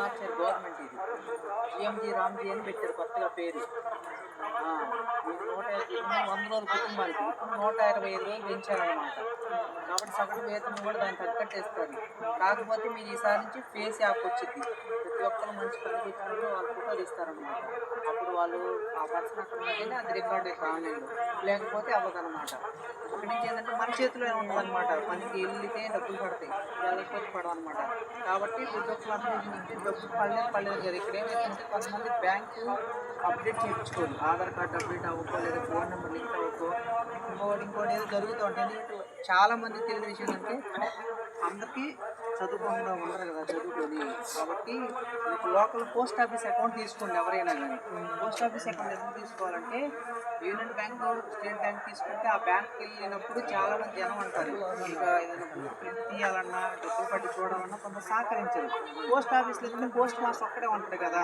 మార్చారు గవర్నమెంట్. ఇది జిఎంజీ రామ్జీ అని పెట్టారు కొత్తగా పేరు. మీకు 100 రోజుల కుటుంబానికి ఇప్పుడు 125 రోజులు పెంచారనమాట. కాబట్టి సగటు వేతనం కూడా దాన్ని తగ్గట్టు ఇస్తారు. కాకపోతే మీరు ఈసారి నుంచి ఫేస్ యాప్ వచ్చింది. ప్రతి ఒక్కరు మంచి పనికి వచ్చినప్పుడు వాళ్ళు ఫోటోలు ఇస్తారనమాట. అప్పుడు వాళ్ళు ఆ పర్సన్ అక్కడ ఉంటేనే అది రికార్డ్ అవుతుంది ఆన్లైన్లో, లేకపోతే అవ్వదనమాట. అక్కడి నుంచి ఏంటంటే మన చేతిలో ఉంటుందన్నమాట. పనికి వెళ్తే డబ్బులు పడతాయి, వెళ్ళకపోతే పడవన్నమాట. కాబట్టి ప్రతి ఒక్కరు అర్థం ఏంటంటే డబ్బులు పడలేదు కదా. ఇక్కడ ఏమైందంటే కొంతమంది బ్యాంకు అప్డేట్ చేయించుకోరు, ఆధార్ కార్డు అప్డేట్ అవ్వకో లేదా ఫోన్ నెంబర్ లింక్ అవ్వకో ఇంకోటి ఏదో జరుగుతూ ఉంటుంది. ఎందుకంటే చాలామంది తెలియని విషయం అంటే అందరికీ చదువుకుండా ఉండరు కదా చదువుకొని. కాబట్టి మీకు లోకల్ పోస్ట్ ఆఫీస్ అకౌంట్ తీసుకోండి ఎవరైనా కానీ. పోస్ట్ ఆఫీస్ అకౌంట్ ఎందుకు తీసుకోవాలంటే యూనియన్ బ్యాంక్ స్టేట్ బ్యాంక్ తీసుకుంటే ఆ బ్యాంక్కి వెళ్ళినప్పుడు చాలామంది జనం అంటారు, ఇంకా ఏదైనా ప్రింట్ తీయాలన్నా డబ్బులు పట్టి చూడాలన్నా కొంత సహకరించరు. పోస్ట్ ఆఫీస్లో అయితే పోస్ట్ మాస్టర్ ఒక్కడే ఉంటారు కదా.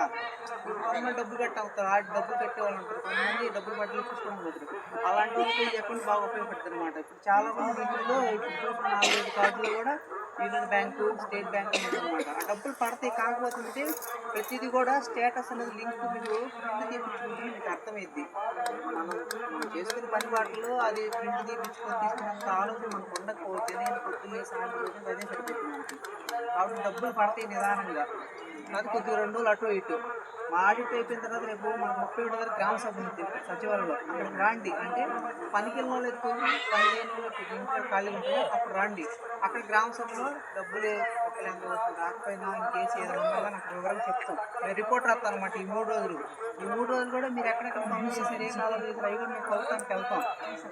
ఇప్పుడు కొంతమంది డబ్బులు కట్టి అవుతారు, ఆ డబ్బులు కట్టే వాళ్ళు ఉంటారు, కొంతమంది డబ్బులు పట్టి చూసుకోవడం పోతారు. అలాంటి వాళ్ళకి ఈ అకౌంట్ బాగా ఉపయోగపడుతుంది అనమాట. ఇప్పుడు చాలామంది ఇంట్లో ఇప్పుడు చూసిన 4-5 కార్డులు కూడా యూనియన్ బ్యాంకు స్టేట్ బ్యాంక్ అనేది అనమాట. ఆ డబ్బులు పడతాయి. కాకపోతే ప్రతిదీ కూడా స్టేటస్ అనేది లింక్ మీకు ప్రింట్ తీపించుకుంటే మీకు అర్థమైద్ది. మనం చేసుకునే పని వాటిలో అది ప్రింట్ తీసుకున్నంత ఆలోచన మనకు ఉండకపోతే నేను పొద్దున్నే సాయంత్రం రోజు అదే సరిపోతుంది మనకి. కాబట్టి డబ్బులు పడతాయి నిదానంగా. అది కొద్దిగా 2 రోజులు అటు ఇటు. మా ఆడిట్ అయిపోయిన తర్వాత రేపు మనకు 31 వరకు గ్రామ సభ ఉంది సచివాలయంలో. అక్కడికి రాండి అంటే పనికి వెళ్ళిన వాళ్ళు ఎక్కువ, పని లేని వాళ్ళకి ఇంట్లో ఖాళీ ఉంటుంది అప్పుడు రండి. అక్కడ గ్రామ సభలో డబ్బులు ఒకవేళ ఎంత వస్తుంది రాకపోయినా ఇంకేసి ఏదైనా ఉన్నా నాకు వివరంగా చెప్తాం. మేము రిపోర్ట్ రాస్తాం అనమాట. ఈ 3 రోజులు కూడా మీరు ఎక్కడెక్కడ పనులు చేశారు, ఏ కాలం చేశారు అవి కూడా మేము కొలతానికి వెళ్తాం.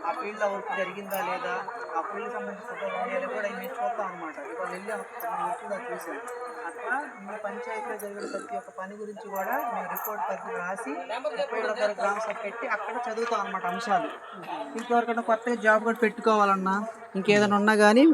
ఆ ఫీల్డ్లో వర్క్ జరిగిందా లేదా, ఆ ఫీల్డ్ సంబంధించిన ఫోటోలు ఉన్నాయో కూడా మేము చూస్తాం అనమాట. ఇవాళ వెళ్ళి ఎక్కువగా చూసాం. అట్లా మీ పంచాయతీలో జరిగిన ప్రతి ఒక్క పని గురించి కూడా మేము రిపోర్ట్ పద్ధతి రాసి 31 గ్రామ సభ పెట్టి అక్కడ చదువుతాం అనమాట అంశాలు. ఇంకెవరికైనా కొత్తగా జాబ్ కూడా పెట్టుకోవాలన్నా ఇంకేదైనా ఉన్నా కానీ